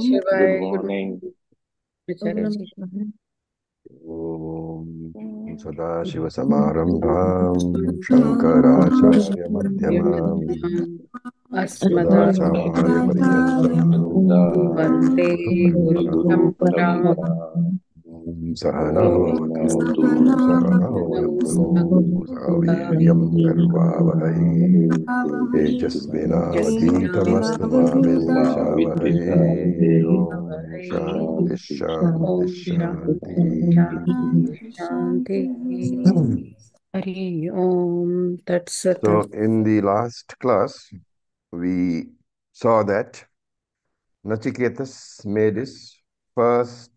Good Shivaya, good morning. morning, Om Acharya ji. Namah Shivaya. ॐ सदाशिवसमारम्भां शङ्कराचार्यमध्यमाम् अस्मदाचार्यपर्यन्तां Vande Guru Parampara. सहनौ भुनक्तु Om सहनौ भुनक्तु सह वीर्यं कर्वावहै तेजस्विनावधीतमस्तु मा विद्विषावहै ॐ शान्ति शान्ति Om Shanti शान्तिः. Shanti Shanti. Hari Om Tat Sat. So, in the last class, we saw that Nachiketas made his first,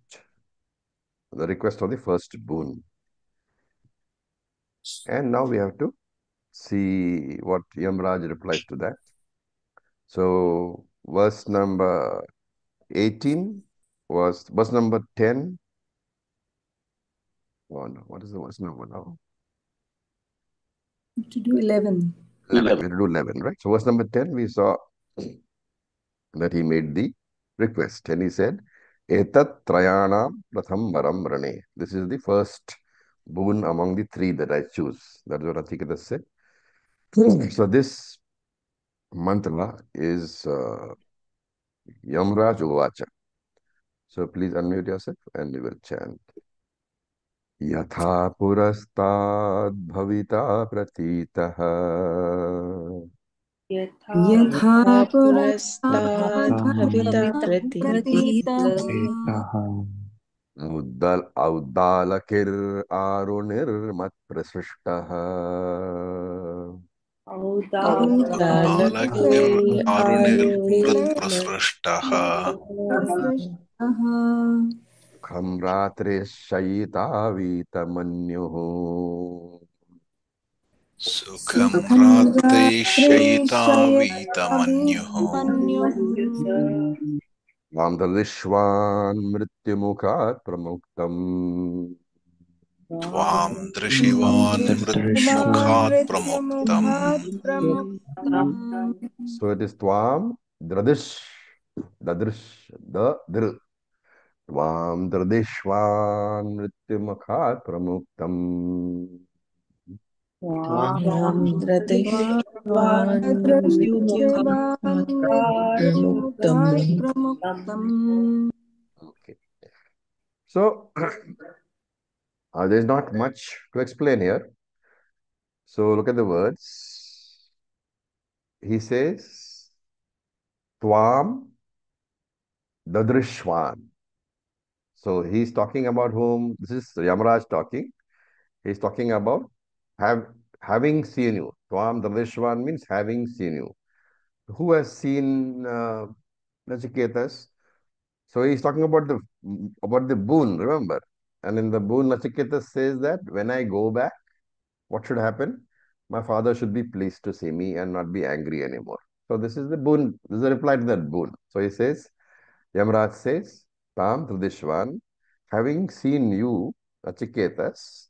the request of the first boon. And now we have to see what Yamraj replies to that. So, verse number 18 was, verse number 10. Oh, no, what is the verse number now? To do 11. 11. We have to do 11, right? So, verse number 10, we saw that he made the request and he said, Etat Trayanam Pratham Varam Rane. This is the first boon among the three that I choose. That is what Achiketas said. So this mantra is Yamraj Uvacha. So please unmute yourself and we will chant. Yatha purastad bhavita pratitaha यथा पुरस्ताद् भविता पुरस्ताद्भविता प्रतीतः प्रतीतः औद्दालकिर आरुणिर्मत् प्रसृष्टः औदालके कालकिर्आरुणिर्मत्प्रसृष्टः प्रसृष्टः खं रात्रिशयितावीतमन्युः सुखं सुखं रात्रै रात्रे शयितावीतमन्युः शयितावीतमन्युः मां दर्दिष्वान् मृत्युमुखात् प्रमुक्तम् त्वां दृशिवान् मृत्युमुखात् प्रमुक्तम् मृत्युमुखात् प्रमुक्तम् So it is Tvam Dradish Dadrish Dadr Tvam Dradishvan Mrityumukhat Pramuktam. Dradishvaन् दृष्ट्वान् मृत्युमुखात् मृत्युमुखात् प्रमुक्तम् Okay. So there is not much to explain here. So look at the words. He says Tvam Dadrishwan. So he's talking about whom? This is Yamaraj talking. He's talking about having seen you. Tvam Dadrishwan means having seen you. Who has seen Nachiketas? So he's talking about the boon, remember? And in the boon, Nachiketas says that when I go back, what should happen? My father should be pleased to see me and not be angry anymore. So this is the boon. This is a reply to that boon. So he says, Yamraj says, Tam Tradishwan, having seen you, Nachiketas,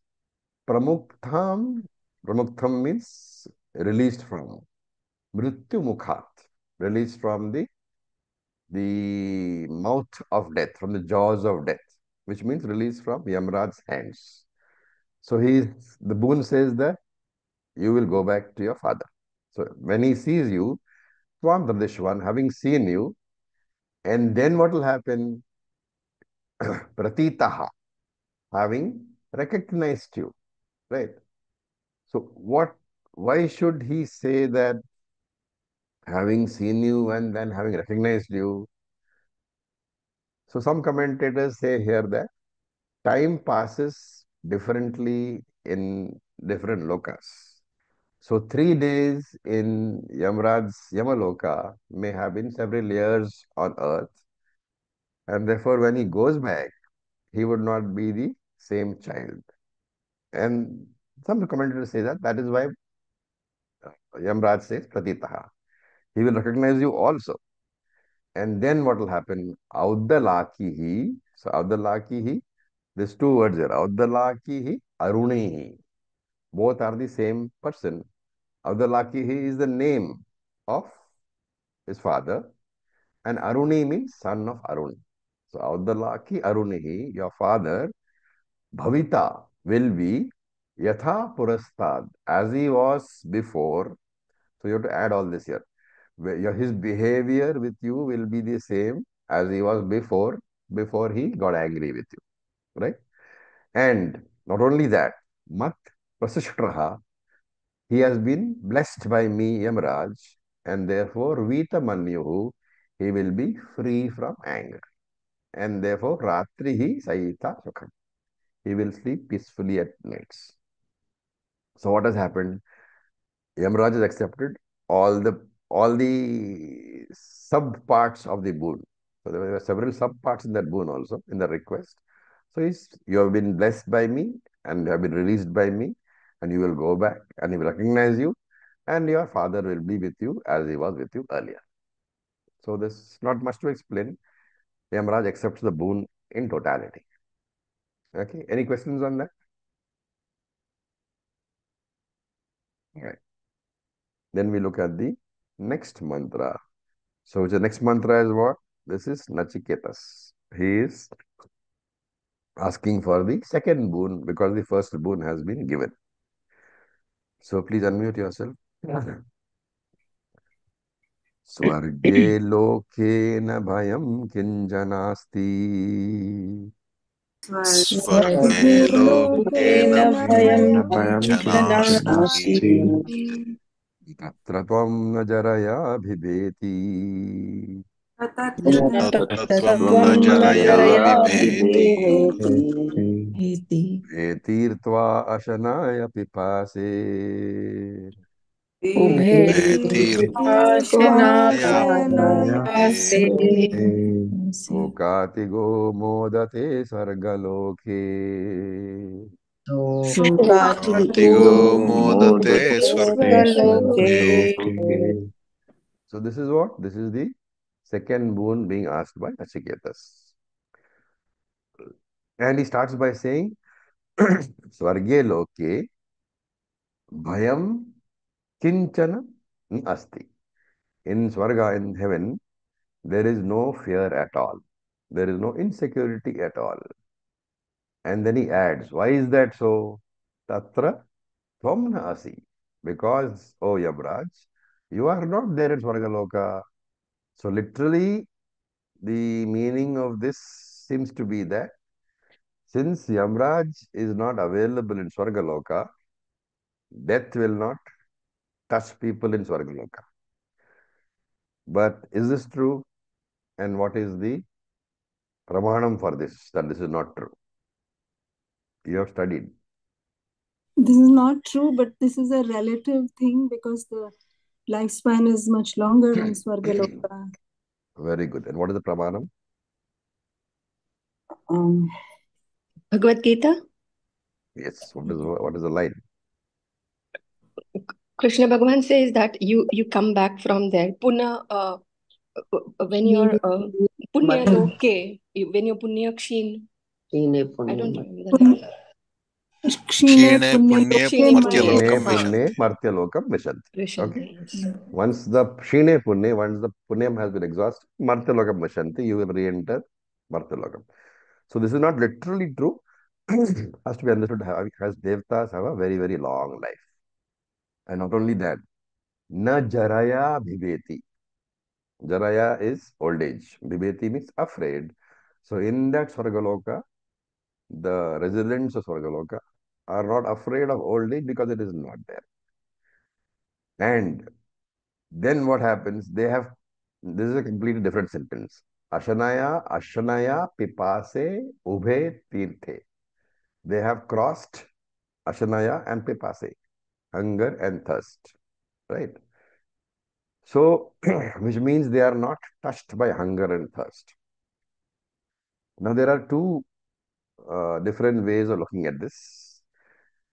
Pramuktham, Pramuktham means released from. Mrityu Mukhat, released from the mouth of death, from the jaws of death, which means released from Yamraj's hands. So the boon says that you will go back to your father. So when he sees you, Swam Tradishwan, having seen you, and then what will happen? Pratitaha, having recognized you, right? So why should he say that having seen you and then having recognized you? So some commentators say here that time passes differently in different lokas. So 3 days in Yamraj's Yamaloka may have been several years on earth, and therefore when he goes back, he would not be the same child. And some commentators say that that is why Yamraj says Pratitaha. He will recognize you also. And then what will happen? Audalakihi. So Audalakihi, there's two words here. Audalakihi, Arunihi. Both are the same person. Audalakihi is the name of his father. And Aruni means son of Arun. So Avdalaki Arunihi, your father, Bhavita will be Yatha Purastad, as he was before. So you have to add all this here. His behavior with you will be the same as he was before he got angry with you. Right? And not only that, Mat Prasishtraha, he has been blessed by me, Yamraj, and therefore Vita Manyuhu, he will be free from anger. And therefore Ratrihi Saita Sukham. He will sleep peacefully at nights. So what has happened? Yamraj has accepted all the sub parts of the boon. So there were several sub parts in that boon also in the request. So you have been blessed by me and have been released by me, and you will go back and he will recognize you, and your father will be with you as he was with you earlier. So there's not much to explain. Yamraj accepts the boon in totality. Okay. Any questions on that? Right. Then we look at the next mantra. So the next mantra is what? This is Nachiketas. He is asking for the second boon because the first boon has been given. So please unmute yourself. Swarge loke na bhayam kinjanasti. स्वर्गे लोकेन स्वर्गेन भयं भयं भयं किञ्चन किञ्चनास्ति नास्ति किञ्चनास्ति Tatra tvam na jaraya bhibeti. ततत्र न तत्र त्वं तत्त्वं न न जरया जरया बिभेति बिभेति हेति Etirtva ashanaya pipase. उभे भेतिर्वाशनाय पाशनाय पाशनापिपासे पिबेति Okatigo modate sargaloke. शोकातिगो शोकातिगो मोदते मोदते स्वर्गलोके स्वर्गलोके So this is what? This is the second boon being asked by Nachiketas. And he starts by saying, Swarge loke bhayam kinchana asti. In Swarga, in heaven, there is no fear at all. There is no insecurity at all. And then he adds, why is that so? Tatra tvam na asi. Because, oh Yabraj, you are not there in Swargaloka. So literally, the meaning of this seems to be that since Yamraj is not available in Swargaloka, death will not touch people in Swargaloka. But is this true? And what is the pramanam for this, that this is not true? You have studied. This is not true, but this is a relative thing because the lifespan is much longer in Swargaloka. Very good. And what is the pramanam? Um, Bhagavad Gita. Yes. What is the line? Krishna Bhagavan says that you come back from there. Puna, when you're Punya Loke, when you're Punya Kshin. I don't remember the line. Kshine क्षीणे Punya पुण्ये Kshine Loke Punya मर्त्यलोकं Kshine Lokam punne विशन्ति martyalokam vishanti. Okay. Vishanti. Yes. Once the Kshine punne, once the punyam has been exhausted, martyalokam vishanti, you will re-enter martyalokam. So this is not literally true. Has to be understood as devtas have a very, very long life. And not only that, na jaraya bhibeti. Jaraya is old age. Bhibeti means afraid. So in that Swargaloka, the residents of Swargaloka are not afraid of old age because it is not there. And then what happens? This is a completely different sentence. Ashanaya, Pipase, Ubhe, Tirthe. They have crossed Ashanaya and Pipase, hunger and thirst, right? So, which means they are not touched by hunger and thirst. Now, there are two different ways of looking at this.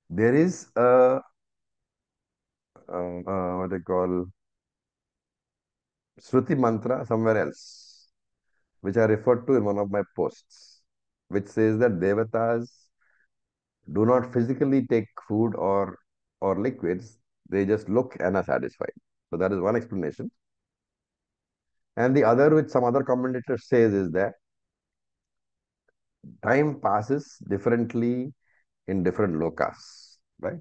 There is what they call Shruti mantra somewhere else, which I referred to in one of my posts, which says that devatas do not physically take food or liquids; they just look and are satisfied. So that is one explanation. And the other, which some other commentator says, is that time passes differently in different lokas, right?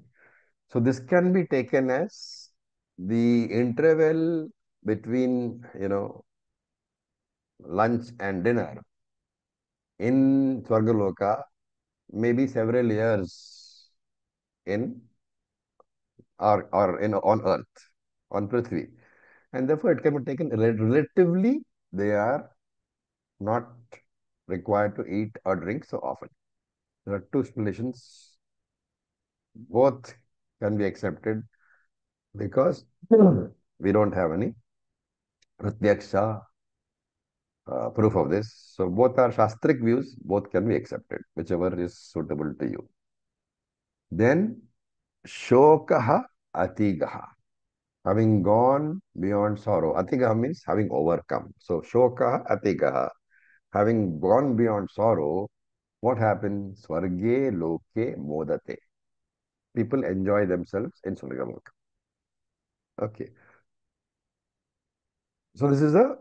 So this can be taken as the interval between, lunch and dinner in Swargaloka, maybe several years in or in on Earth, on Prithvi. And therefore it can be taken relatively, they are not required to eat or drink so often. There are two explanations. Both can be accepted because we don't have any pratyaksha proof of this. So both are shastric views, both can be accepted, whichever is suitable to you. Then shokaha atigaha, having gone beyond sorrow. Atigaha means having overcome. So shokaha atigaha, having gone beyond sorrow, what happens? Swarge loke modate. People enjoy themselves in Swargaloka. Okay. So this is a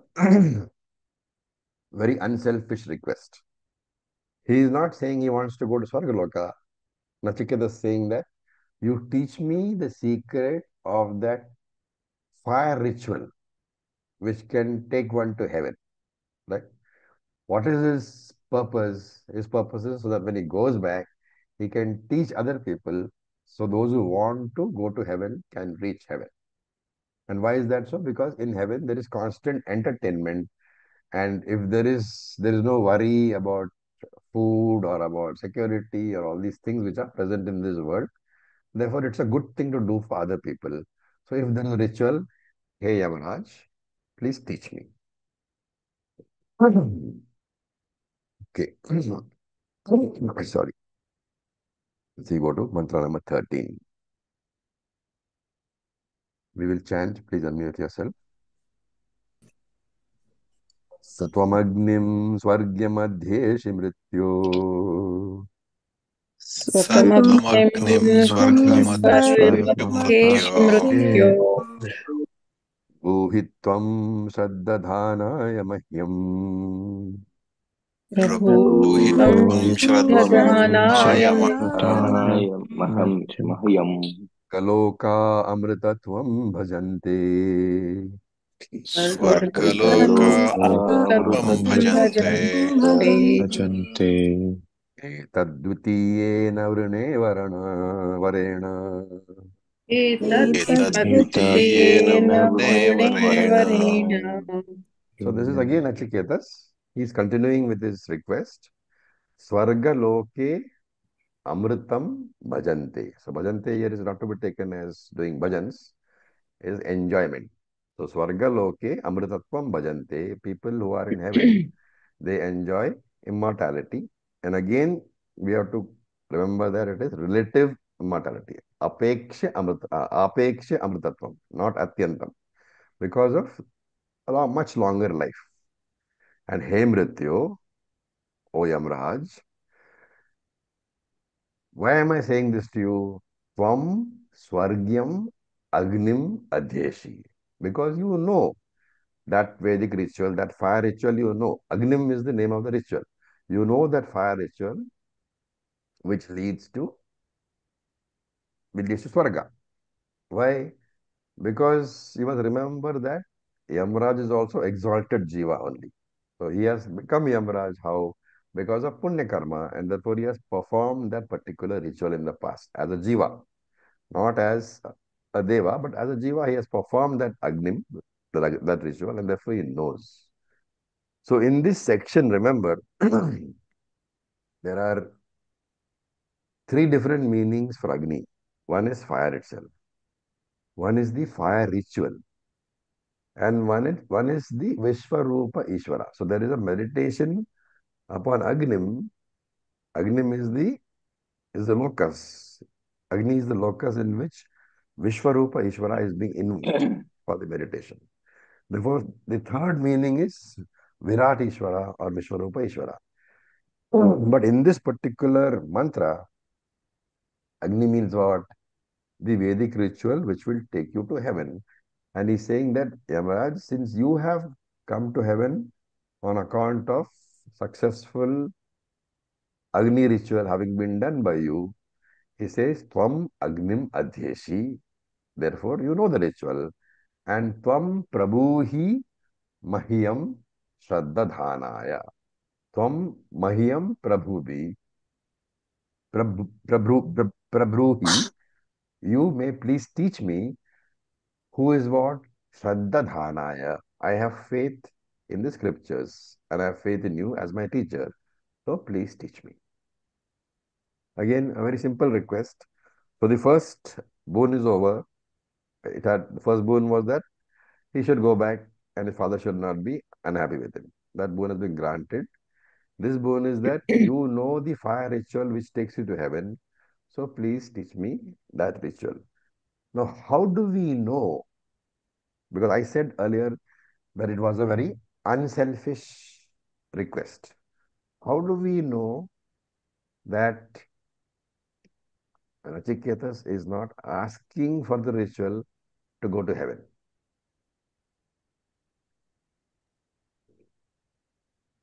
very unselfish request. He is not saying he wants to go to Swargaloka. Nachiketa is saying that you teach me the secret of that fire ritual which can take one to heaven. Right? What is his purpose? His purpose is so that when he goes back, he can teach other people, so those who want to go to heaven can reach heaven. And why is that so? Because in heaven there is constant entertainment, and if there is no worry about food or about security or all these things which are present in this world. Therefore, it's a good thing to do for other people. So if there is a ritual, hey Yamaraj, please teach me. Okay. Sorry. Let's see, go to mantra number 13. We will chant. Please unmute yourself. Satvamagnim swargyamadhyeshi mrityo. Satvamagnim Sarvamrityo Swargamadhyo Guhitvam saddadhanaya mahyam. Prabhutam Bhuhitvam Shraddhanaya Shraddhanaya Mahyam Kaloka amritatvam bhajante. Swargaloka Amritatvam Bhajante Bhajante Tadvitiyena vrune varena. Etadvitiyena Vrune Varena. So this is again Achiketas. He is continuing with his request. Swarga loke amritam bhajante. So bhajante here is not to be taken as doing bhajans, is enjoyment. So Swarga loke amritatvam bhajante. People who are in heaven, they enjoy immortality. And again, we have to remember that it is relative immortality. Apeksha amritatvam, not atyantam. Because of a much longer life. And Hey Mrityu, O Yamraj, why am I saying this to you? Tvam Swargyam Agnim Adheshi. Because you know that Vedic ritual, that fire ritual, you know. Agnim is the name of the ritual. You know that fire ritual which leads to Swarga. Why? Because you must remember that Yamraj is also exalted Jiva only. So he has become Yamraj. How? Because of Punya Karma, and therefore he has performed that particular ritual in the past as a Jiva, not as a Deva, but as a Jiva, he has performed that Agnim, that ritual, and therefore he knows. So in this section, remember, there are three different meanings for Agni. One is fire itself, one is the fire ritual, and one is the Vishwarupa Ishvara. So there is a meditation upon Agnim. Agnim is the locus. Agni is the locus in which Vishwarupa Ishvara is being invoked for the meditation. Therefore, the third meaning is Virat Ishvara or Vishwarupa Ishvara. But in this particular mantra, Agni means what? The Vedic ritual which will take you to heaven. And he's saying that, Yamaraj, since you have come to heaven on account of successful Agni ritual having been done by you. He says, Tvam Agnim Adhyeshi. Therefore, you know the ritual. And Tvam Prabhuhi Mahyam Shraddadhanaya. Tvam Mahyam Prabhubi. Prabhuhi. You may please teach me who is what? Shraddadhanaya. I have faith in the scriptures and I have faith in you as my teacher. So please teach me. Again, a very simple request. So the first boon is over. The first boon was that he should go back and his father should not be unhappy with him. That boon has been granted. This boon is that you know the fire ritual which takes you to heaven. So please teach me that ritual. Now, how do we know? Because I said earlier that it was a very unselfish request. How do we know that Nachiketas is not asking for the ritual to go to heaven?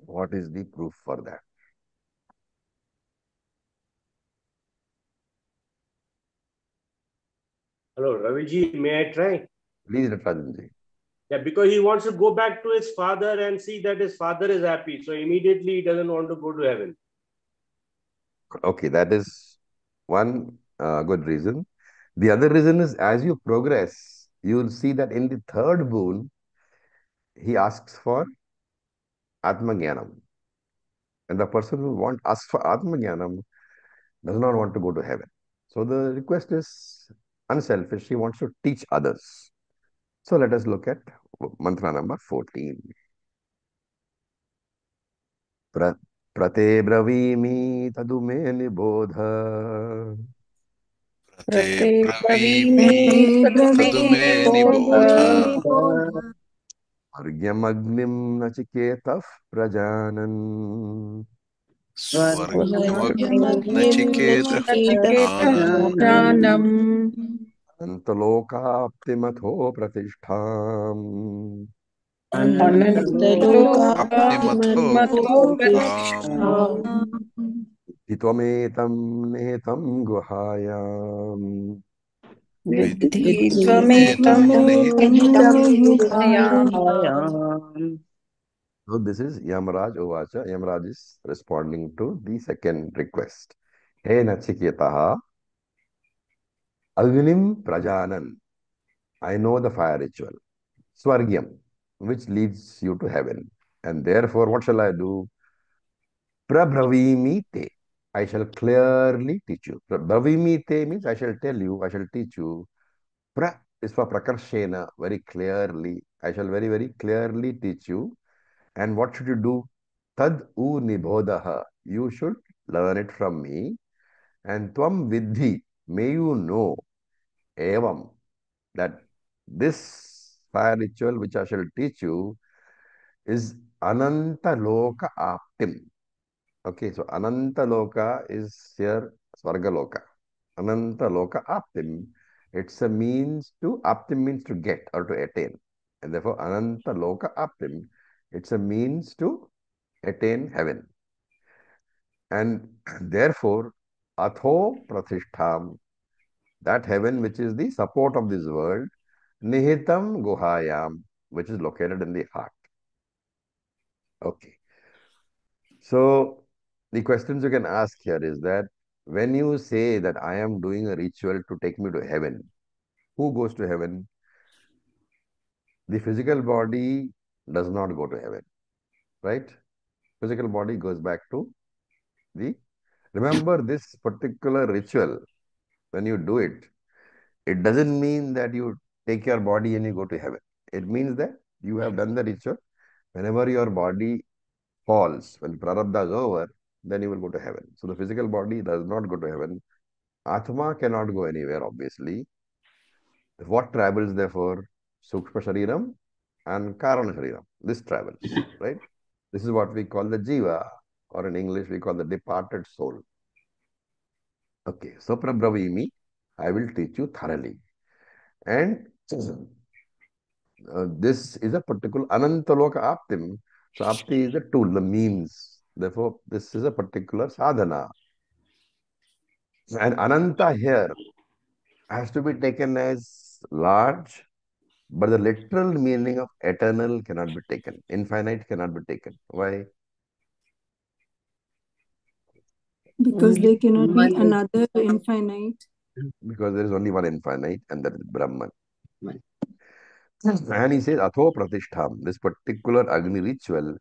What is the proof for that? Hello, Raviji, may I try? Please, Ratanji. Yeah, because he wants to go back to his father and see that his father is happy. So immediately he doesn't want to go to heaven. Okay, that is one good reason. The other reason is as you progress, you will see that in the third boon, he asks for Atmagyanam. And the person who asks for Atmagyanam does not want to go to heaven. So the request is unselfish. He wants to teach others. So let us look at mantra number 14. Prate bravimi tadume nibodha. Prate Prate pravimi tadume Brahmi nibodha. Bodha. Argyamagnim nachiketah prajanan. Swargamagnim Nachiketa nachiketa Prajanam pranam. Antalokaaptimatho pratishtham. Apnimatho Anantalokaaptimatho Ram pratishtham. Hitvametam netam guhayam. Vidhi Netam tvametam Nihitam nihitam Vidhi guhayam. So this is Yamaraj Uvacha. Yamaraj is responding to the second request. Hey Nachiketaha, Agnim Prajanan. I know the fire ritual. Swargyam, which leads you to heaven. And therefore, what shall I do? Prabhavimi te. I shall clearly teach you. Prabhavimi te means I shall tell you, I shall teach you. Pra is for prakarshena, very clearly. I shall very, very clearly teach you. And what should you do? Tad u nibodha. You should learn it from me. And tvam vidhi. May you know. Evam. That this fire ritual which I shall teach you is Ananta Loka Aptim. Okay, so Ananta Loka is here Swarga Loka. Ananta Loka Aptim. It's a means to, Aptim means to get or to attain. And therefore, Ananta Loka Aptim, it's a means to attain heaven. And therefore, Atho Prathishtham, that heaven which is the support of this world, Nihitam Guhayam, which is located in the heart. Okay. So the questions you can ask here is that when you say that I am doing a ritual to take me to heaven, who goes to heaven? The physical body does not go to heaven, right? Physical body goes back to the. Remember this particular ritual, when you do it, it doesn't mean that you take your body and you go to heaven. It means that you have done the ritual. Whenever your body falls, when prarabdha is over, then you will go to heaven. So the physical body does not go to heaven. Atma cannot go anywhere, obviously. What travels, therefore? Sukshma Shariram and Karana Shariram. This travels, right? This is what we call the Jiva, or in English we call the departed soul. Okay, so Prabhavimi, I will teach you thoroughly. And This is a particular Anantaloka Aptim. So Apti is the tool, the means. Therefore, this is a particular sadhana. And Ananta here has to be taken as large, but the literal meaning of eternal cannot be taken. Infinite cannot be taken. Why? Because there cannot be another infinite. Because there is only one infinite, and that is Brahman. And he says, Atho Pratishtham, this particular Agni ritual,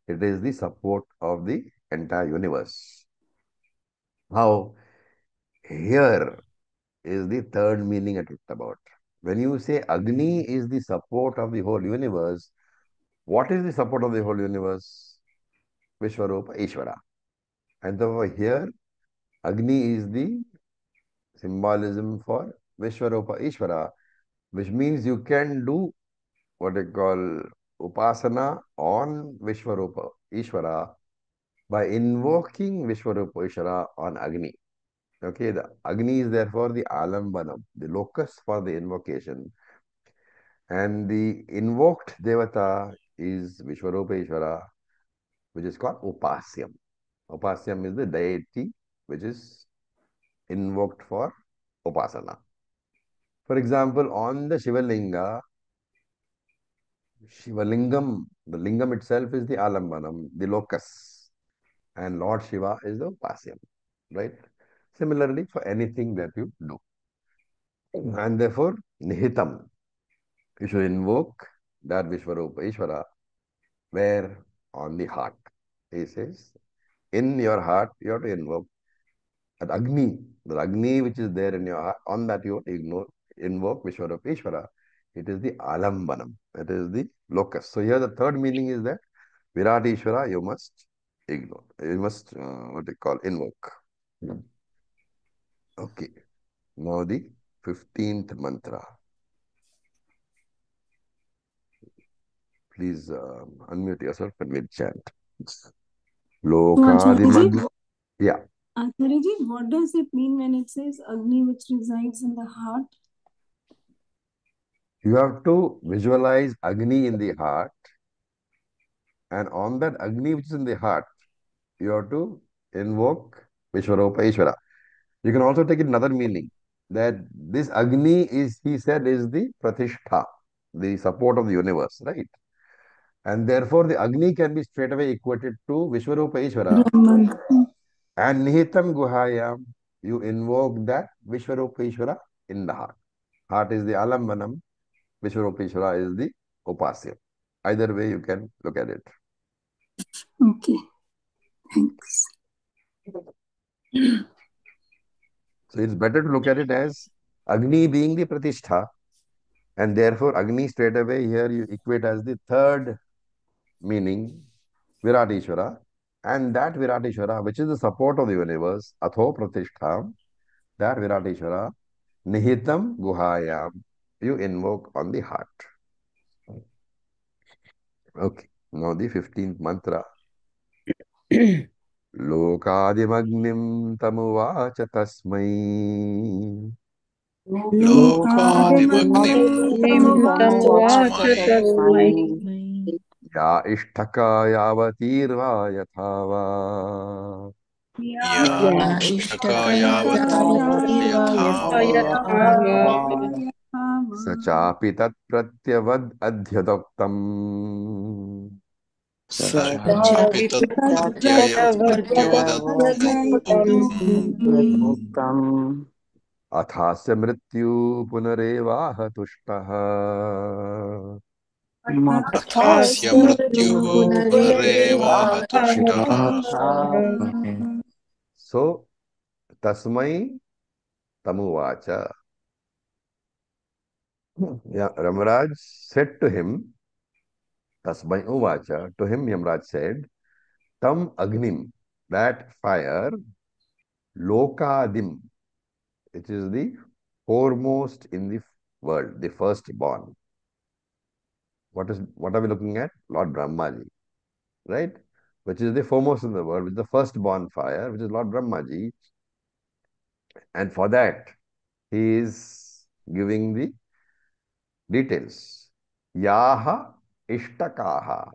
it is the support of the entire universe. How? Here is the third meaning I talked about. When you say Agni is the support of the whole universe, what is the support of the whole universe? Vishwarupa Ishvara. And therefore here, Agni is the symbolism for Vishwarupa Ishvara, which means you can do what I call Upasana on Vishwarupa Ishvara by invoking Vishwarupa Ishvara on Agni. Okay, the Agni is therefore the Alambanam, the locus for the invocation. And the invoked Devata is Vishwarupa Ishvara, which is called Upasyam. Upasyam is the deity which is invoked for Upasana. For example, on the Shivalinga, Shivalingam, the lingam itself is the Alambanam, the locus, and Lord Shiva is the Upasyam, right? Similarly, for anything that you do. And therefore, Nihitam, you should invoke that Vishwarupa Ishvara, where on the heart. He says, in your heart, you have to invoke that Agni, the Agni which is there in your heart, on that you invoke Vishwarupa Ishvara. It is the Alambanam, that is the locus. So here the third meaning is that Virat Ishvara you must ignore. You must, what they call, invoke. Okay. Now the 15th mantra. Please unmute yourself and we'll chant. So Lokadimag. Acharyaji, Yeah. Acharyaji, what does it mean when it says Agni which resides in the heart? You have to visualize Agni in the heart, and on that Agni which is in the heart, you have to invoke Vishwarupa Ishvara. You can also take it another meaning, that this Agni is, he said, is the Pratishtha, the support of the universe, right? And therefore the Agni can be straight away equated to Vishwarupa Ishvara. Brahman. And Nihitam Guhayam, you invoke that Vishwarupa Ishvara in the heart. Heart is the Alambanam, Vishwarupa Ishvara is the Upasya. Either way you can look at it. Okay, thanks. So it's better to look at it as Agni being the Pratishtha, and therefore Agni straight away here you equate as the third meaning, Viratishvara, and that Viratishvara, which is the support of the universe, Atho Pratishtha, that Viratishvara, Nihitam Guhayam, you invoke on the heart. Okay, now the 15th mantra. Lokadimagnim tamuvacha tasmai. लोकादिमग्निं तमुवाच तमुवाच तस्मै तस्मै या इष्टका यावतीर्वा यथा वा या या इष्टका यावत् इष्टकर्ता यथा वा यथा वा स चापि तत्प्रत्यवद् अध्यतोक्तम् स स चापि चापि तत्प्रत्यवदत्यवदत्तम् तत्प्रत्यवद्यथोक्तम् अथास्य मृत्यु पुनरेवाह तुष्टः अथास्य मत्थास्य मृत्युः पुनरेवाह तुष्टः पुनरेवाहतुष्टः सो तस्मै तमुवाचा. Yeah, Ramaraj said to him, Tasmai Uvacha, to him Yamraj said, Tam Agnim, that fire, Lokadim, which is the foremost in the world, the firstborn. What are we looking at? Lord Brahmaji, right? Which is the foremost in the world, which is the firstborn fire, which is Lord Brahmaji. And for that, he is giving the details. Yaha ishtakaha.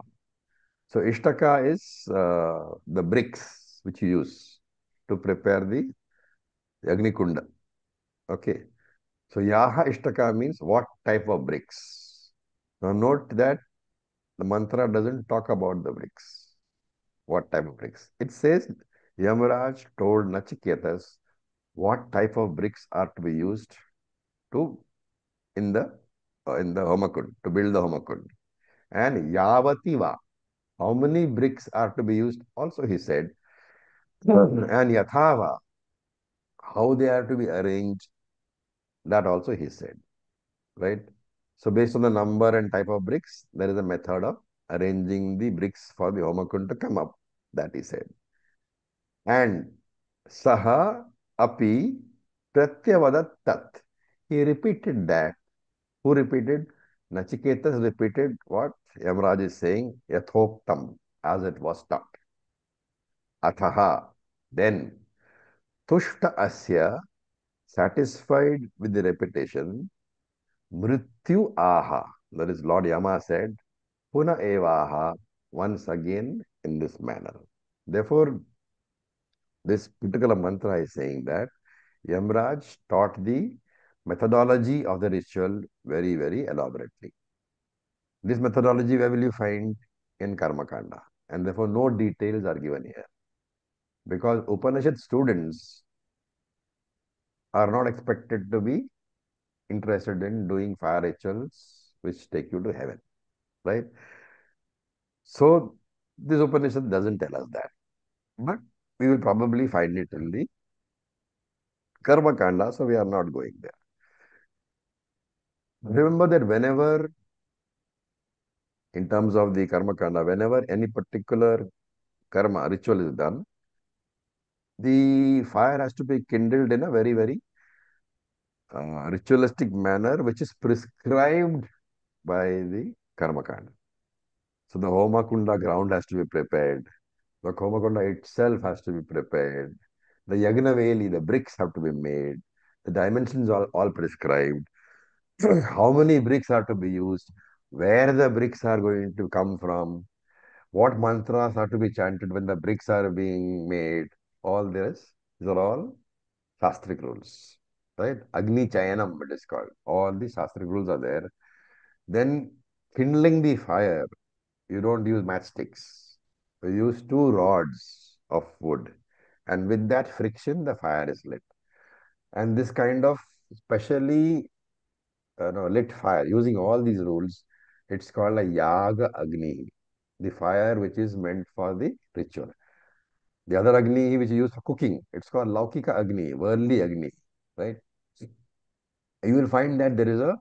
So ishtaka is the bricks which you use to prepare the Agni Kunda. Okay. So Yaha ishtaka means what type of bricks. Now note that the mantra doesn't talk about the bricks. What type of bricks? It says Yamaraj told Nachiketas what type of bricks are to be used to in the Homakund, to build the Homakund. And Yavativa, how many bricks are to be used? Also he said, and Yathava, how they are to be arranged, that also he said, right? So based on the number and type of bricks, there is a method of arranging the bricks for the Homakund to come up, that he said. And Saha api pratyavadat tat. He repeated that. Who repeated? Nachiketas repeated what Yamaraj is saying, yathoktam, as it was taught. Athaha, then, tushta asya, satisfied with the repetition, mrityu aha, that is Lord Yama said, puna evaha, once again in this manner. Therefore, this particular mantra is saying that Yamraj taught the methodology of the ritual very, very elaborately. This methodology, where will you find? In Karma Kanda. And therefore, no details are given here. Because Upanishad students are not expected to be interested in doing fire rituals which take you to heaven. Right? So, this Upanishad doesn't tell us that. But we will probably find it in the Karma Kanda, so we are not going there. Remember that whenever, in terms of the Karma Kanda, whenever any particular karma ritual is done, the fire has to be kindled in a very, very ritualistic manner, which is prescribed by the Karma Kanda. So the Homa Kunda ground has to be prepared. The Homa Kunda itself has to be prepared. The Yagnaveli, the bricks have to be made. The dimensions are all prescribed. How many bricks are to be used? Where the bricks are going to come from? What mantras are to be chanted when the bricks are being made? All this, these are all Shastric rules, right? Agni Chayanam, it is called. All the Shastric rules are there. Then kindling the fire, you don't use matchsticks. You use two rods of wood. And with that friction, the fire is lit. And this kind of specially lit fire, using all these rules, it's called a Yaga Agni, the fire which is meant for the ritual. The other Agni which is used for cooking, it's called Laukika Agni, worldly Agni, right? You will find that there is a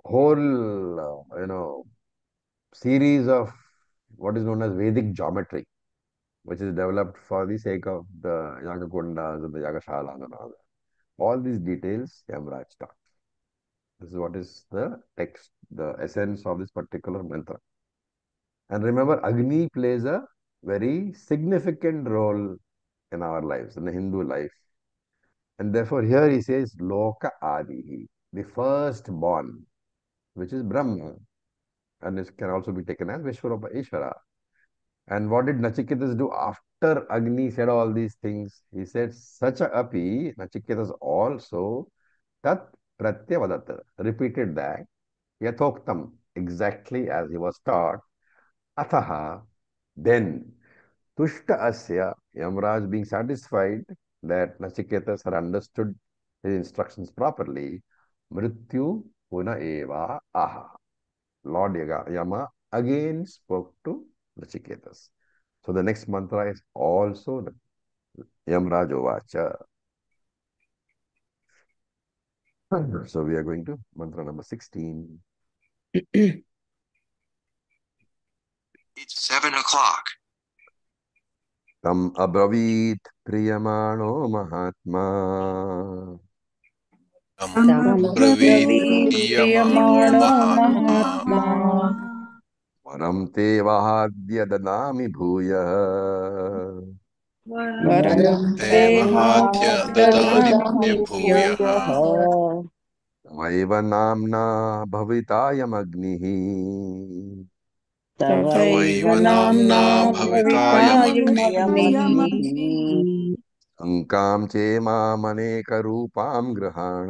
whole, series of what is known as Vedic geometry, which is developed for the sake of the Yaga Kundas and the Yagashalas and all that. All these details, Yamraj taught. This is what is the text, the essence of this particular mantra. And remember, Agni plays a very significant role in our lives, in the Hindu life. And therefore, here he says, Loka Adihi, the firstborn, which is Brahma. And it can also be taken as Vishwarupa Ishvara. And what did Nachiketas do after Agni said all these things? He said, Sacha api, Nachiketas also, Tat Pratyavadat, repeated that, Yathoktam, exactly as he was taught, Athaha, then, Tushta Asya, Yamraj being satisfied that Nachiketas had understood his instructions properly, Mrityu Puna Eva Aha. Lord Yama again spoke to Nachiketas. So the next mantra is also Yamraj Ovacha. So we are going to mantra number 16. It's 7 o'clock. Tam abravit priyamano mahatma. Brahmavit Brahmavit Priyamano Priyamano Mahatma Varam te vahadya dadami bhuya. Varam Te Te Mahadya Mahadya Dadami Dadami Bhuya Bhuyaha तवैव नाम्ना भवितायमग्निः तवैव तवैव नाम्ना नाम्ना भवितायमग्निः भवितायमग्निः शङ्कां चेमामनेकरूपां गृहाण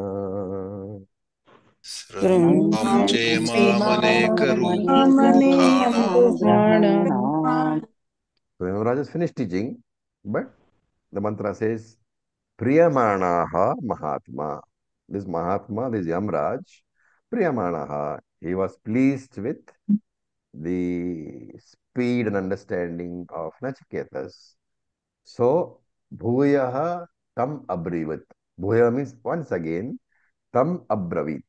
शृङ्गां शङ्कां चेमामनेकरूपां चेमामनेकरूपां गृहाण. गृहाणाम् So Yamaraj has finished teaching, but the mantra says, Priyamanaha Mahatma. This Mahatma, this Yamraj, Priyamanaha, he was pleased with the speed and understanding of Nachiketas. So, Bhuyaha Tam Abrivat. Bhuya means once again, Tam Abravit.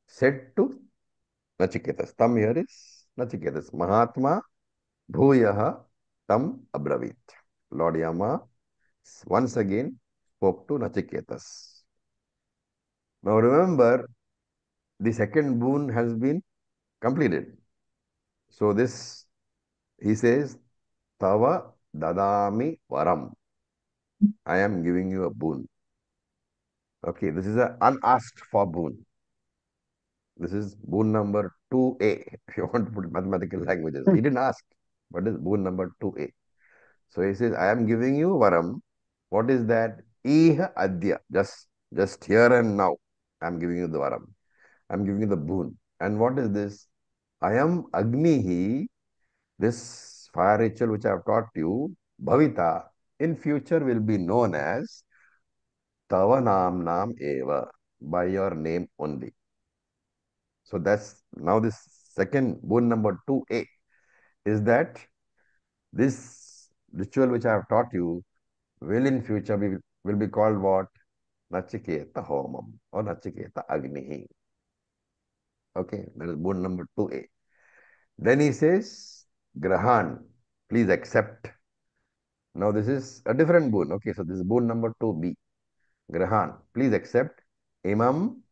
Said to Nachiketas. Tam here is Nachiketas. Mahatma Bhuyaha Tam Abravit. Lord Yama once again spoke to Nachiketas. Now remember, the second boon has been completed. So this, he says, Tava Dadami Varam. I am giving you a boon. Okay, this is an unasked for boon. This is boon number 2A, if you want to put mathematical languages. He didn't ask, but it's boon number 2A. So he says, I am giving you Varam. What is that? Iha Adya. Just here and now, I am giving you the Varam. I am giving you the boon. And what is this? I am Agnihi, this fire ritual which I have taught you, Bhavita, in future will be known as Tava Nam Eva, by your name only. So that's now this second boon number 2A is that this ritual which I have taught you will in future will be called what? Nachiketa Homam or Nachiketa Agnihi. Okay, that is boon number 2A. Then he says, Grahan, please accept. Now this is a different boon. Okay, so this is boon number 2B. Grahan, please accept. Imam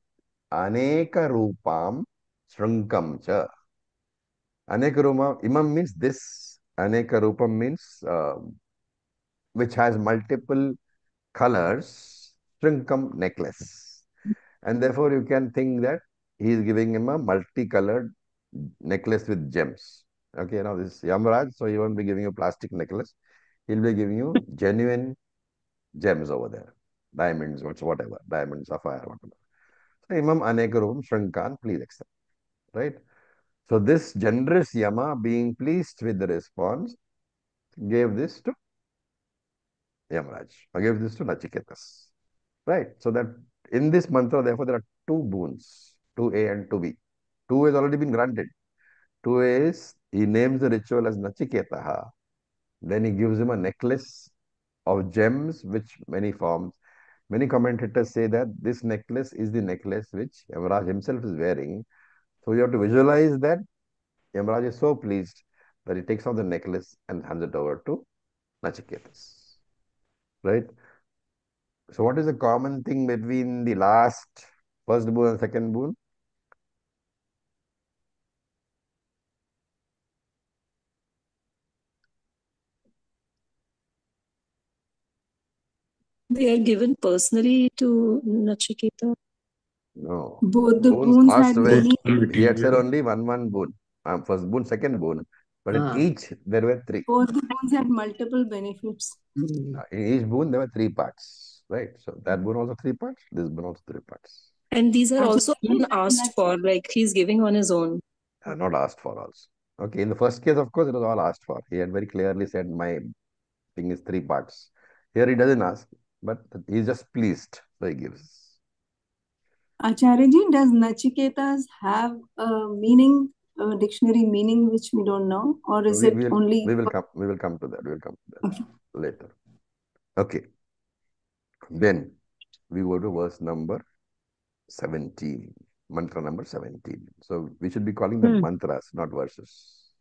Aneka Rupam Shrunkam Cha. Aneka Rupam, Imam means this. Aneka Rupam means which has multiple colors. Shrinkam necklace. And therefore you can think that he is giving him a multicolored necklace with gems. Okay, now this Yamraj, so he won't be giving you a plastic necklace. He'll be giving you genuine gems over there. Diamonds, whatever. Diamond, sapphire, whatever. So Imam Anekarum Shrankan, please accept. Right? So this generous Yama, being pleased with the response, gave this to Yamraj. Or gave this to Nachiketas. Right? So that in this mantra, therefore, there are two boons, 2A and 2B. 2 has already been granted. 2A is, he names the ritual as Nachiketaha. Then he gives him a necklace of gems, which many forms. Many commentators say that this necklace is the necklace which Yamaraj himself is wearing. So you have to visualize that Yamaraj is so pleased that he takes off the necklace and hands it over to Nachiketas. Right? So what is the common thing between the first boon and second boon? They are given personally to Nachiketa. No. Both the Boons boons passed had away. many. He had said only one boon. First boon, second boon. But in each, there were three. Both the boons had multiple benefits. In each boon, there were three parts. Right? So that boon also three parts. This boon also three parts. And these are also unasked for, like he's giving on his own. Not asked for also. Okay, in the first case, of course, it was all asked for. He had very clearly said, my thing is three parts. Here he doesn't ask, but he's just pleased, so he gives. Acharya-ji, does Nachiketas have a meaning, a dictionary meaning which we don't know, or is it only? We will come to that. We will come to that later. Okay. Then we go to verse number 17, mantra number 17. So we should be calling them mantras, not verses.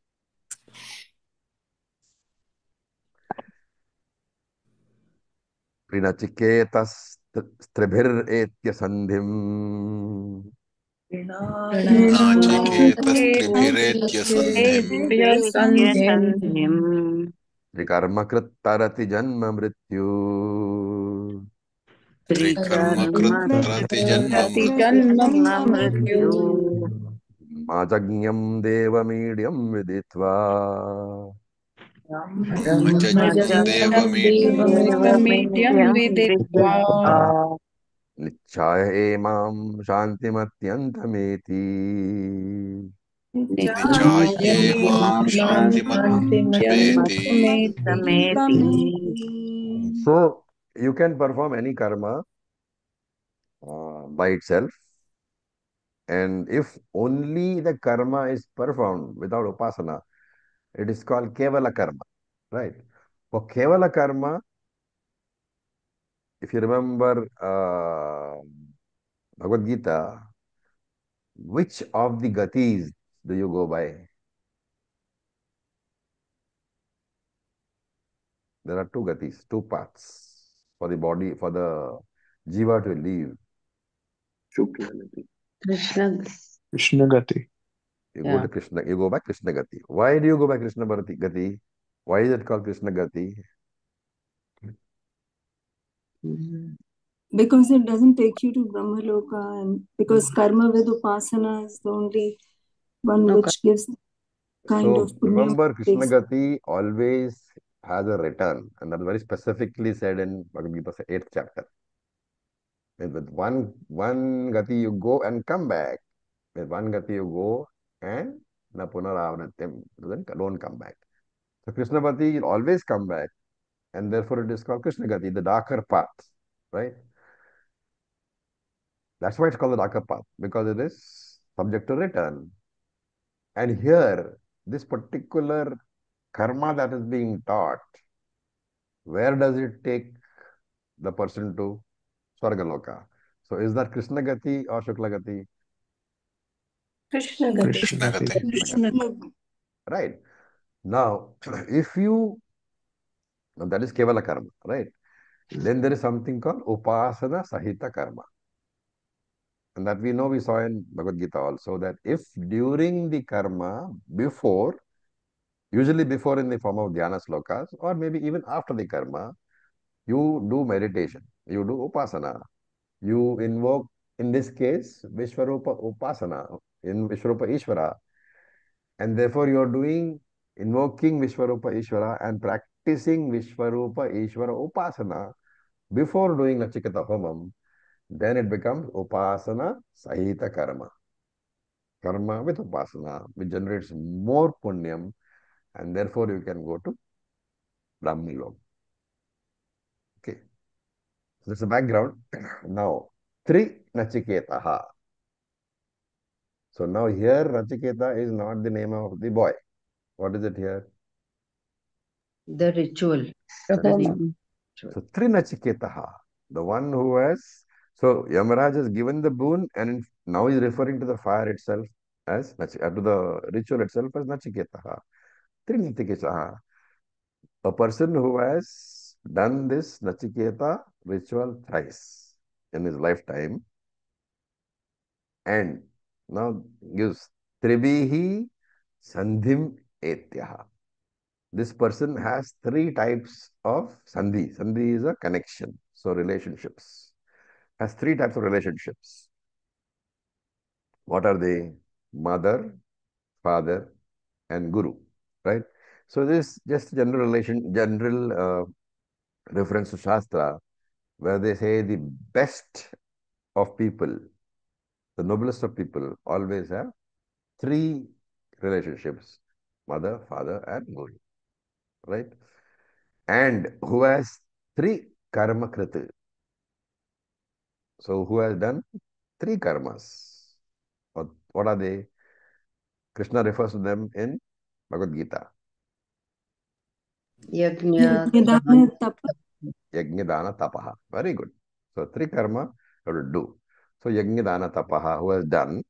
Prinachiketasstribhir sandhim नाचिकेतस्त्रिभिरेत्यसन्धिम् Trikarmakrit tarati janma mrityu Trikarma kritarati janmam. Janma mrityu. Majagnyam devamedyam viditva. Ajajam Brahmajam devamidam. devamedhyam viditva. Nichaya emam shantimatyantameti. Nichaye mam shantimatmeti. So you can perform any karma by itself, and if only the karma is performed without upasana, it is called kevala karma, right? For kevala karma, if you remember Bhagavad Gita, which of the gatis do you go by? There are two gatis, two paths for the body, for the jiva to live. Krishna. Krishna Gati. You go to Krishna, you go by Krishna Gati. Why do you go by Krishna Gati? Why is it called Krishna Gati? Because it doesn't take you to Brahmaloka, and because karma with upasana is the only one which gives kind of So punya. remember, Krishna Gati always has a return, and that's very specifically said in Bhagavad Gita's 8th chapter. And with one Gati you go and come back. With one Gati you go and na punaravratim, don't come back. So Krishna Gati will always come back, and therefore it is called Krishna Gati, the darker path, right? That's why it's called the darker path, because it is subject to return. And here, this particular karma that is being taught, where does it take the person to? Swargaloka. So is that Krishna Gati or Shukla Gati? Krishna Gati. Krishna Gati. Krishna Gati. Right. Now, if you, now that is Kevala karma, right? Then there is something called Upasana Sahita karma. And that we know, we saw in Bhagavad Gita also, that if during the karma, before, usually before in the form of dhyana slokas, or maybe even after the karma, you do meditation, you do upasana, you invoke, in this case, Vishwarupa Upasana, in Vishwarupa Ishvara, and therefore you are doing, invoking Vishwarupa Ishvara and practicing Vishwarupa Ishvara Upasana before doing Nachiketa Homam, then it becomes Upasana Sahita Karma. Karma with Upasana, which generates more punyam, and therefore you can go to Brahmilok. Okay. So that's the background. Now, Tri Nachiketaha. So now here Nachiketa is not the name of the boy. What is it here? The ritual. So Tri Nachiketaha, the one who has, so Yamaraj has given the boon, and now he is referring to the fire itself as, to the ritual itself as Nachiketaha. Tri Nachiketaha. A person who has done this Nachiketa ritual thrice in his lifetime, and now gives Tribihi Sandhim Etyaha. This person has three types of Sandhi. Sandhi is a connection, so relationships. Has three types of relationships. What are they? Mother, father, and guru, right? So this just general relation, general reference to Shastra, where they say the best of people, the noblest of people, always have three relationships: mother, father, and guru, right? And who has three karma kriti. So who has done three karmas? What are they? Krishna refers to them in Bhagavad Gita. Yajna. Yadana tapa. Yajna dana tapaha. Very good. So three karma you have to do. So yajna dana tapaha, who has done.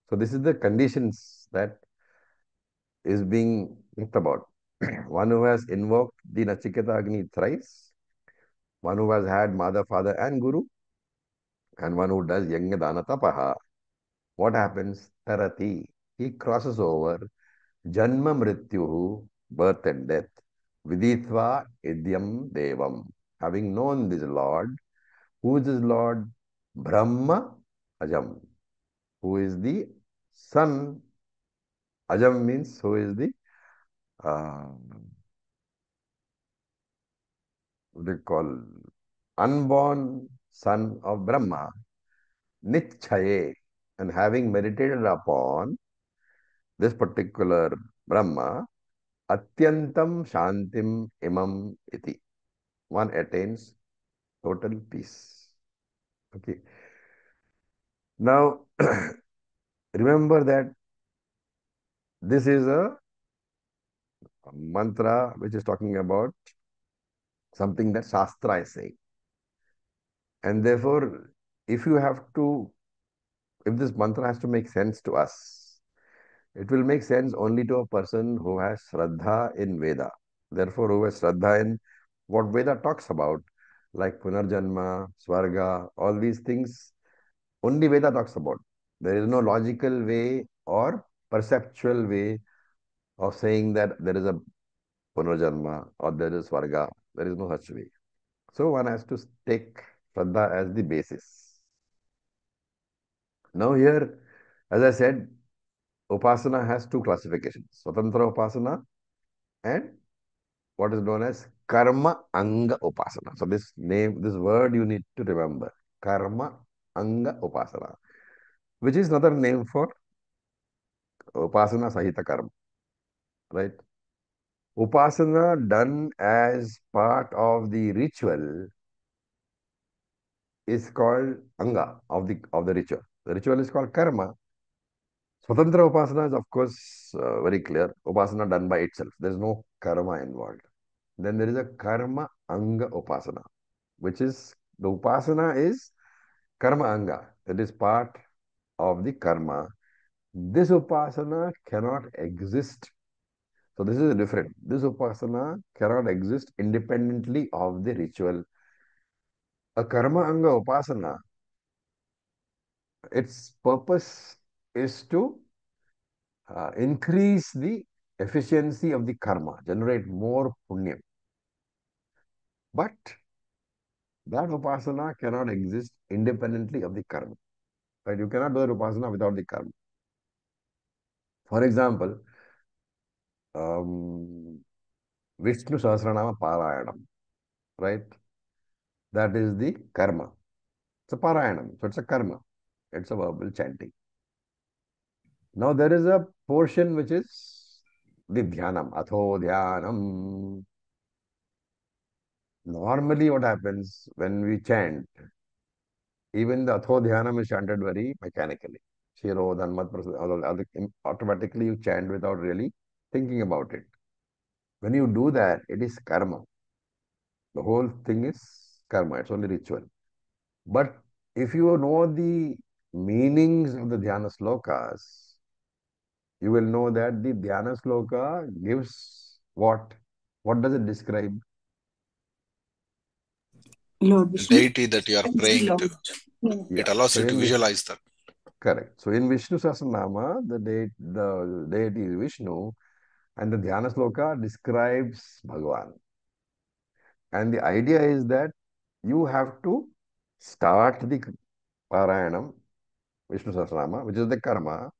So this is the conditions that is being talked about. One who has invoked the Nachiketa Agni thrice, one who has had mother, father, and guru, and one who does yajna dana tapaha. What happens? Tarati. He crosses over Janma Mrityuhu, birth and death. Viditva Idyam Devam. Having known this Lord, Who is his Lord? Brahma Ajam. Who is the son? Ajam means who is the uh, what do you call unborn son of Brahma, Nichaye, and having meditated upon this particular Brahma, Atyantam Shantim Imam Iti. One attains total peace. Okay. Now, remember that this is a mantra which is talking about something that Shastra is saying. And therefore, if you have to, if this mantra has to make sense to us, it will make sense only to a person who has Shraddha in Veda. Therefore, who has Shraddha in what Veda talks about, like Punarjanma, Swarga, all these things, only Veda talks about. There is no logical way or perceptual way of saying that there is a Punarjanma or there is Swarga. There is no such way. So one has to take Shraddha as the basis. Now here, as I said, Upasana has two classifications, Swatantra Upasana and what is known as Karma Anga Upasana. So this name, this word you need to remember, Karma Anga Upasana, which is another name for Upasana Sahita Karma, right? Upasana done as part of the ritual is called Anga of the ritual. The ritual is called Karma. Swatantra Upasana is of course very clear. Upasana done by itself. There is no karma involved. Then there is a Karma Anga Upasana, which is the Upasana is Karma Anga. It is part of the karma. This Upasana cannot exist. So this is different. This Upasana cannot exist independently of the ritual. A Karma Anga Upasana, its purpose is to increase the efficiency of the karma, generate more punya. But that upasana cannot exist independently of the karma. Right? You cannot do that upasana without the karma. For example, Vishnu Sahasranama Parayanam, right? That is the karma. It's a Parayanam, so it's a karma. It's a verbal chanting. Now there is a portion which is the dhyanam, atho dhyanam. Normally what happens when we chant, even the atho dhyanam is chanted very mechanically. Shiro, Dhanmat, automatically you chant without really thinking about it. When you do that, it is karma. The whole thing is karma. It's only ritual. But if you know the meanings of the dhyana slokas, you will know that the dhyana sloka gives what? What does it describe? Lord The Vishnu. deity that you are praying to. Yeah. It allows So you to visualize that. correct. So in Vishnu Sahasranama, the deity is Vishnu, and the dhyana sloka describes Bhagavan. And the idea is that you have to start the Parayanam, Vishnu Sahasranama, which is the karma,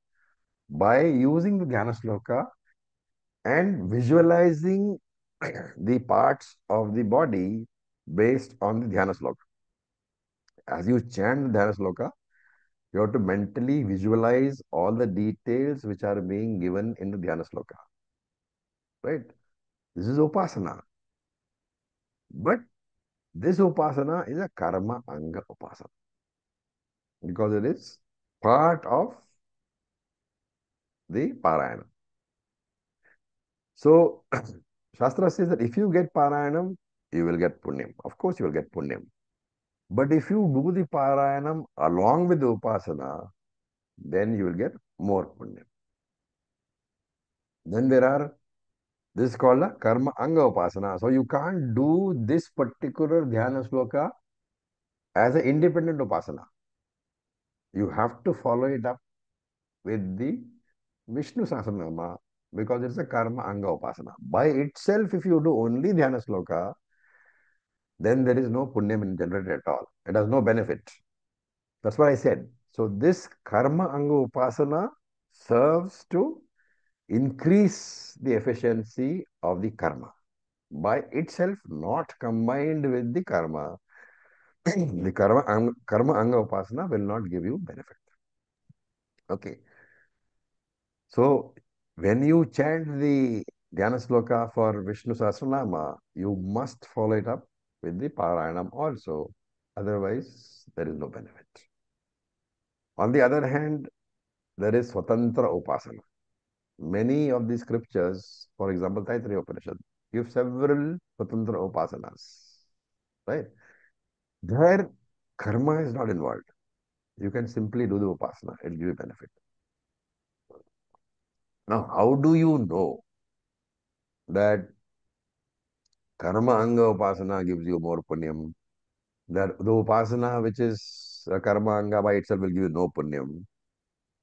by using the dhyana sloka and visualizing the parts of the body based on the dhyana sloka. As you chant the dhyana sloka, you have to mentally visualize all the details which are being given in the dhyana sloka. Right? This is upasana. But this upasana is a karma anga upasana because it is part of the parayana. So, Shastra says that if you get Parayanam, you will get Punyam. Of course, you will get Punyam. But if you do the Parayanam along with the Upasana, then you will get more Punyam. Then there are, this is called a Karma Anga Upasana. So you can't do this particular Dhyana Sloka as an independent Upasana. You have to follow it up with the Vishnu Sahasranama because it's a Karma Anga Upasana. By itself, if you do only Dhyana Sloka, then there is no punyam generated at all. It has no benefit. That's what I said. So this karma anga upasana serves to increase the efficiency of the karma. By itself, not combined with the karma, the karma anga upasana will not give you benefit. Okay. So when you chant the Dhyana Sloka for Vishnu Sahasranama, you must follow it up with the Parayanam also. Otherwise, there is no benefit. On the other hand, there is Swatantra Upasana. Many of the scriptures, for example, Taittiriya Upanishad, give several Swatantra Upasanas. Right? There, karma is not involved. You can simply do the Upasana. It will give you benefit. Now, how do you know that karma anga upasana gives you more punyam? That the upasana which is karma anga by itself will give you no punyam.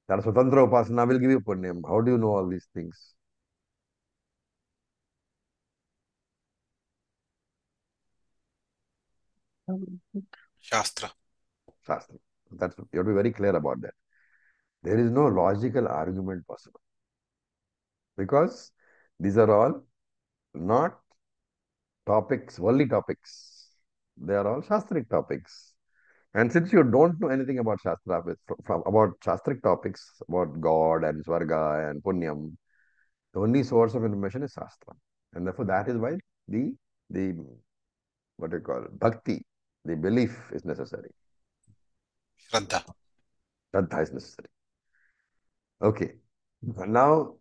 That swatantra upasana will give you punyam. How do you know all these things? Shastra. Shastra. That's, you have to be very clear about that. There is no logical argument possible. Because these are all not topics, worldly topics. They are all shastric topics. And since you don't know anything about Shastra, about Shastric topics, about God and Swarga and Punyam, the only source of information is Shastra. And therefore, that is why the what do you call it, bhakti, the belief is necessary. Shraddha. Shraddha is necessary. Okay. Now,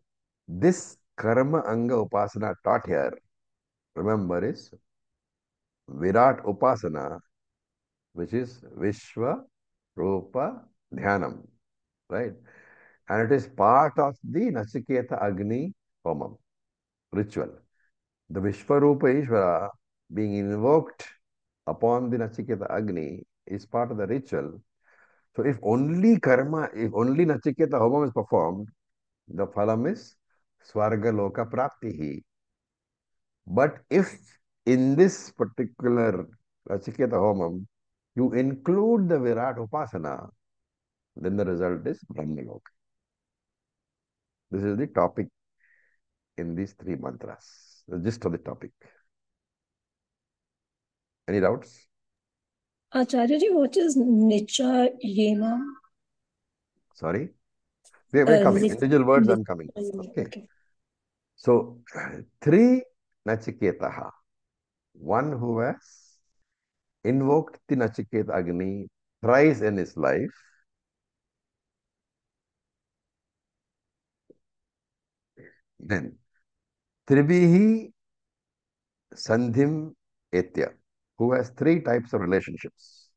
this karma anga upasana taught here, remember, is Virat upasana, which is Vishwa Rupa Dhyanam, right? And it is part of the Nachiketa Agni Homam ritual. The Vishwarupa Ishvara being invoked upon the Nachiketa Agni is part of the ritual. So if only karma, if only Nachiketa Homam is performed, the phalam is Swarga Loka Praptihi. But if in this particular Nachiketa Homam, you include the Virat Upasana, then the result is Brahmaloka. This is the topic in these three mantras, the gist of the topic. Any doubts? Acharya, what is Nicha Yema? Sorry? We're coming. Individual words, I'm coming. Okay. Okay. So, three Nachiketaha. One who has invoked the Nachiketa Agni thrice in his life. Then, Tribihi Sandhim Etya, who has three types of relationships.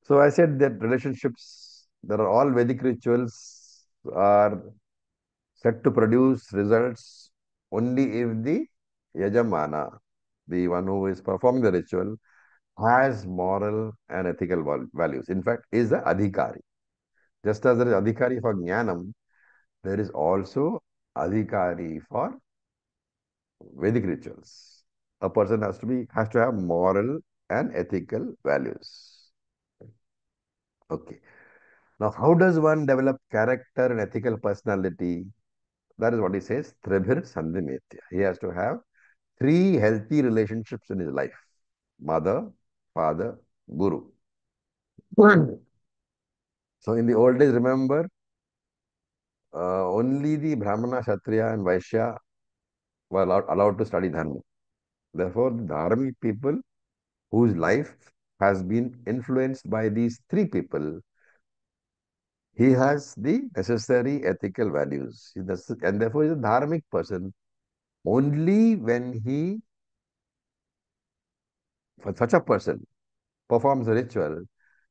So I said that relationships, there are all Vedic rituals are set to produce results only if the Yajamana, the one who is performing the ritual, has moral and ethical values. In fact, is the Adhikari. Just as there is Adhikari for Jnanam, there is also Adhikari for Vedic rituals. A person has to have moral and ethical values. Okay. Now, how does one develop character and ethical personality? That is what he says, Tribhir Sandhimetya. He has to have three healthy relationships in his life. Mother, father, guru. So in the old days, remember, only the Brahmana, Kshatriya and Vaishya were allowed to study Dharma. Therefore, the Dharmic people whose life has been influenced by these three people, he has the necessary ethical values. And therefore, he is a Dharmic person only when he, for such a person, performs a ritual,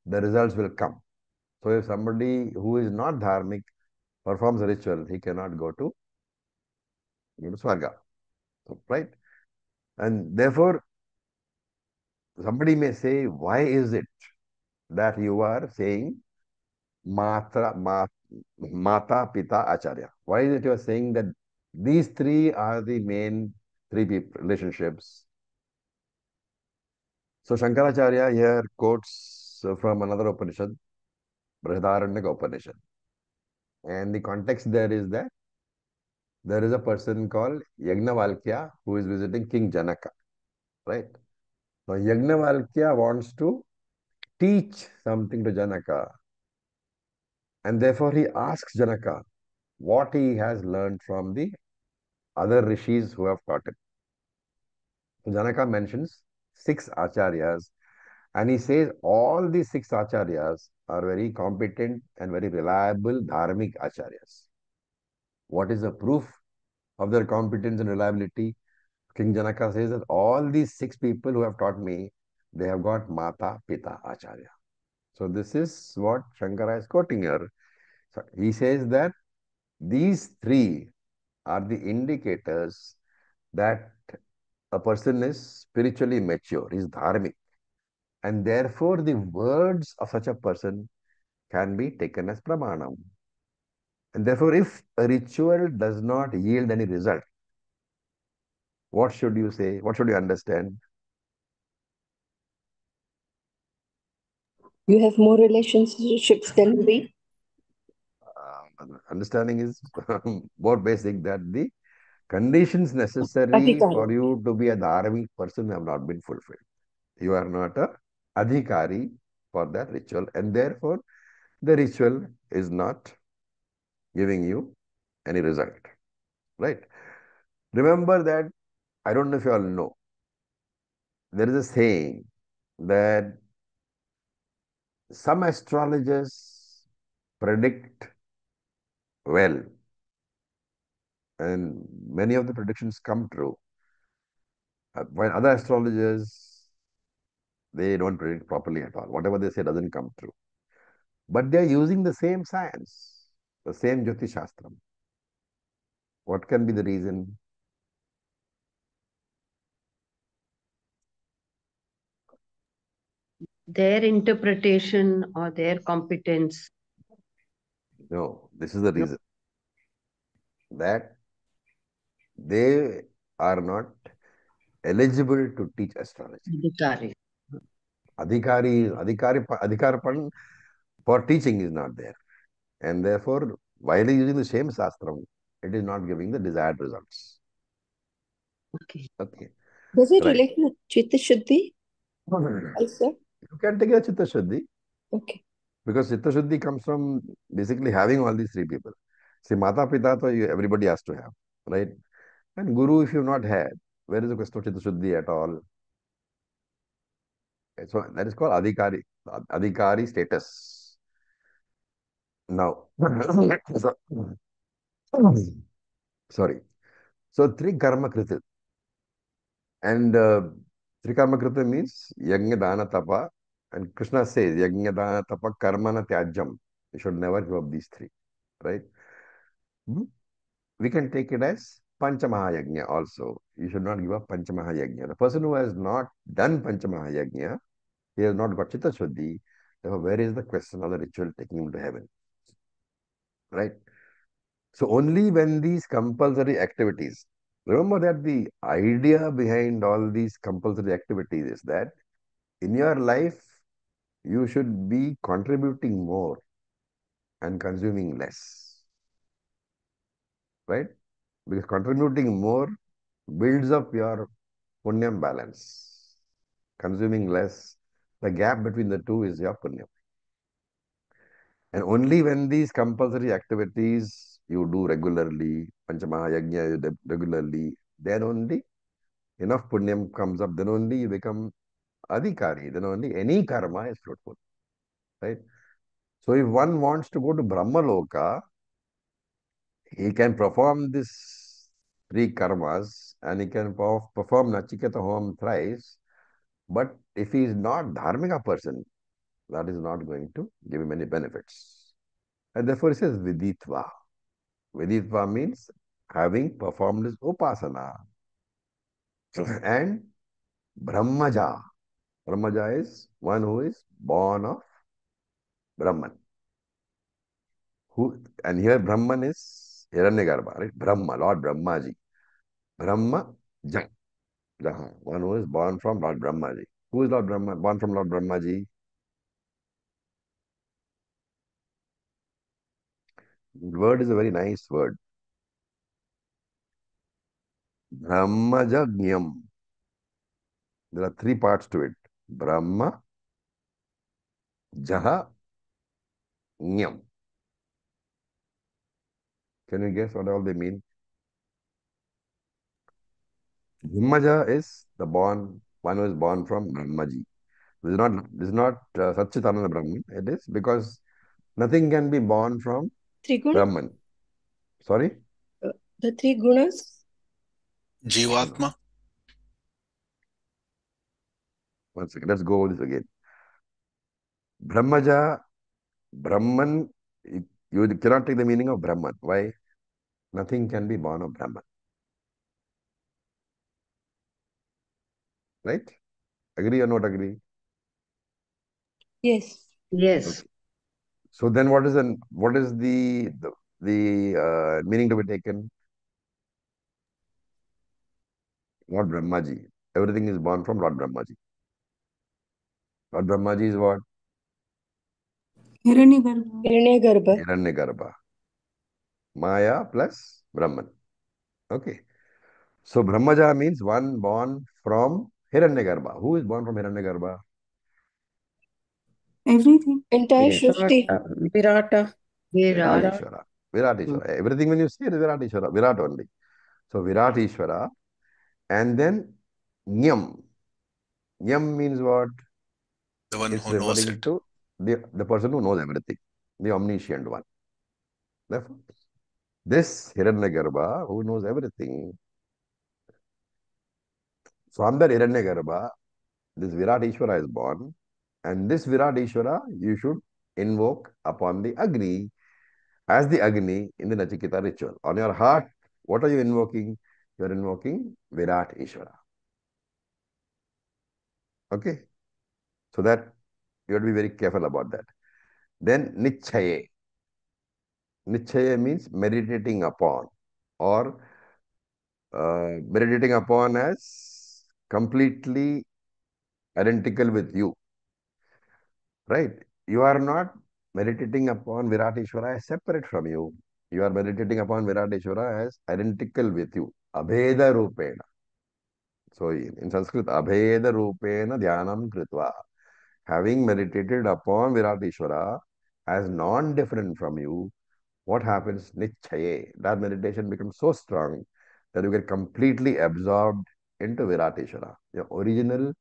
the results will come. So if somebody who is not Dharmic performs a ritual, he cannot go to Swarga. Right? And therefore, somebody may say, why is it that you are saying Mata, Pita, Acharya? Why is it you are saying that these three are the main relationships? So Shankaracharya here quotes from another Upanishad, Brihadaranyaka Upanishad. And the context there is that there is a person called Yagnavalkya who is visiting King Janaka, right? So Yagnavalkya wants to teach something to Janaka, and therefore he asks Janaka what he has learned from the other rishis who have taught him. So Janaka mentions 6 acharyas, and he says all these 6 acharyas are very competent and very reliable dharmic acharyas. What is the proof of their competence and reliability? King Janaka says that all these 6 people who have taught me, they have got Mata, Pita, Acharya. So this is what Shankara is quoting here. So he says that these 3 are the indicators that a person is spiritually mature, is dharmic, and therefore the words of such a person can be taken as pramanam. And therefore, if a ritual does not yield any result, what should you say? What should you understand? You have more relationships than we. Understanding is more basic, that the conditions necessary Adhikari. for you to be a dharmic person have not been fulfilled. You are not a adhikari for that ritual, and therefore the ritual is not giving you any result, right? Remember that, I don't know if you all know, there is a saying that some astrologers predict well, and many of the predictions come true. While other astrologers, they don't predict properly at all. Whatever they say doesn't come true. But they are using the same science, the same Jyotish Shastram. What can be the reason? Their interpretation or their competence. No, this is the reason. That they are not eligible to teach astrology. Adhikari. Adhikarapan for teaching is not there. And therefore, while using the same Shastram, it is not giving the desired results. Okay. Okay. Does it Right. relate to Chitta Shuddhi also? You can take it as Chitta Shuddhi, Okay. because Chitta Shuddhi comes from basically having all these 3 people. See, Mata Pita, everybody has to have, right? And Guru, if you've not had, where is the question of Chitta Shuddhi at all? So that is called Adhikari status. Now, so, sorry. So Trikarma Kriti. And Trikarma Kriti means Yajna Dana Tapa. And Krishna says Yajna Dana Tapa Karmana Tyajam. You should never give up these 3. Right? Hmm? We can take it as Panchamahayajna also. You should not give up Panchamahayajna. The person who has not done Panchamahayajna, he has not got Chitta Shuddhi. Therefore, where is the question of the ritual taking him to heaven? Right? So only when these compulsory activities, remember that the idea behind all these compulsory activities is that in your life, you should be contributing more and consuming less, right? Because contributing more builds up your punyam balance. Consuming less, the gap between the two is your punyam. And only when these compulsory activities you do regularly, Panchamahayajna you do regularly, then only enough punyam comes up, then only you become adhikari, then only any karma is fruitful, right? So if one wants to go to Brahmaloka, he can perform this 3 karmas and he can perform Nachiketa Home thrice, but if he is not dharmika person, that is not going to give him any benefits. And therefore it says viditva. Viditva means having performed this upasana. And Brahmaja. Brahmaja is one who is born of Brahman. And here Brahman is Hiranyagarbha, right? Brahma, Lord Brahmaji. Brahma Ja. One who is born from Lord Brahmaji. Who is Lord Brahma? Born from Lord Brahmaji. The word is a very nice word. Brahmajagnyam. There are three parts to it. Brahma, Jaha, Nyam. Can you guess what all they mean? Brahmaja is the one who is born from Brahmaji. This is not Satchitananda Brahman. It is because nothing can be born from Triguna? Brahman. Sorry? The three gunas? Jivatma. One second. Let's go over this again. Brahmaja, Brahman, you cannot take the meaning of Brahman. Why? Nothing can be born of Brahman. Right? Agree or not agree? Yes. Yes. Okay. So then what is the meaning to be taken? Not Brahmaji. Everything is born from Lord Brahmaji. Lord Brahmaji is what? Hiranyagarbha. Hiranyagarbha. Hiranyagarbha. Maya plus Brahman. Okay. So Brahmaja means one born from Hiranyagarbha. Who is born from Hiranyagarbha? Everything. Entire Shrishti. Virata. Virat. Viratishvara. Viratishvara. Everything when you see it is Viratishvara. Virat only. So Viratishvara. And then Nyam. Nyam means what? The one It's who knows referring it. to the person who knows everything. The omniscient one. Therefore, this Hiranyagarbha who knows everything. From that Hiranyagarbha, this Virat Ishvara is born, and this Virat Ishvara you should invoke upon the Agni as the Agni in the Nachiketa ritual. On your heart, what are you invoking? You are invoking Virat Ishvara. Okay? So that you have to be very careful about that. Then Nichaye. Nichaya means meditating upon or meditating upon as completely identical with you. Right? You are not meditating upon Viratishvara as separate from you. You are meditating upon Viratishvara as identical with you. Abheda Rupena. So in Sanskrit, Abheda Rupena Dhyanam Kritva. Having meditated upon Viratishvara as non-different from you, what happens? Nichaye. That meditation becomes so strong that you get completely absorbed into Viratishvara. Your original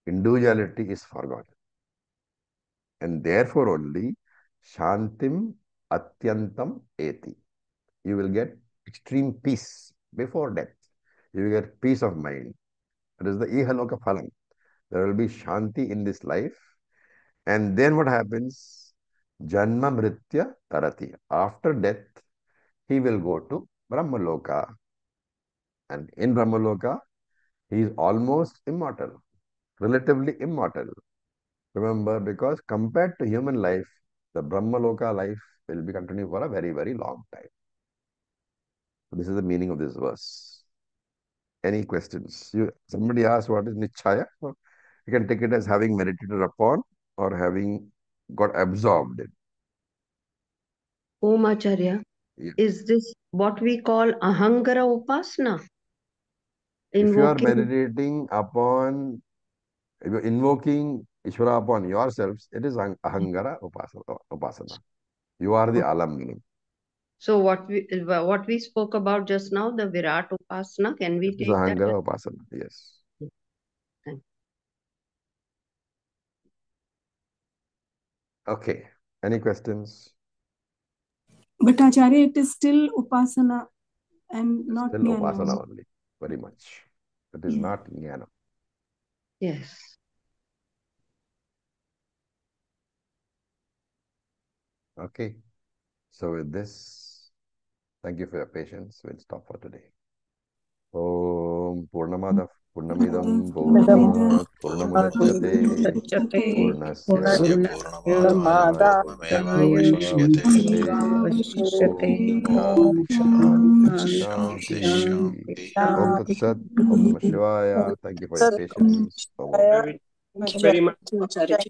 individuality is forgotten. And therefore only Shantim Atyantam Eti. You will get extreme peace before death. You will get peace of mind. That is the Ihaloka Phalam. There will be Shanti in this life. And then what happens? Janma Mritya Tarati. After death, he will go to Brahmaloka. And in Brahmaloka, he is almost immortal, relatively immortal. Remember, because compared to human life, the Brahmaloka life will be continuing for a very, very long time. This is the meaning of this verse. Any questions? Somebody asked what is Nichaya? So you can take it as having meditated upon or having got absorbed in. Om Acharya, Yeah. is this what we call Ahangara Upasana? If you are Invoking. meditating upon, if you're invoking Ishvara upon yourselves, it is Ahangara Upasana. You are the Alamganam. So what we spoke about just now, the Virat Upasana, can we It is take that? Ahangara Upasana, yes. Thank Okay. Any questions? But Acharya, it is still Upasana and not Still Jnana. Upasana only, very much. It is not Jnana. Yes. Okay. So with this, thank you for your patience. We'll stop for today. Om Purnamada Purnamidam Purnamad Purnamudachyate Purnasya Purnasya Purnamaadaya Purnamevavashishyate. Om Shanti Shanti Shanti. Om Tat Sat. Om Namah Shivaya. Thank you for your patience. Om. Very much. Acharya ji.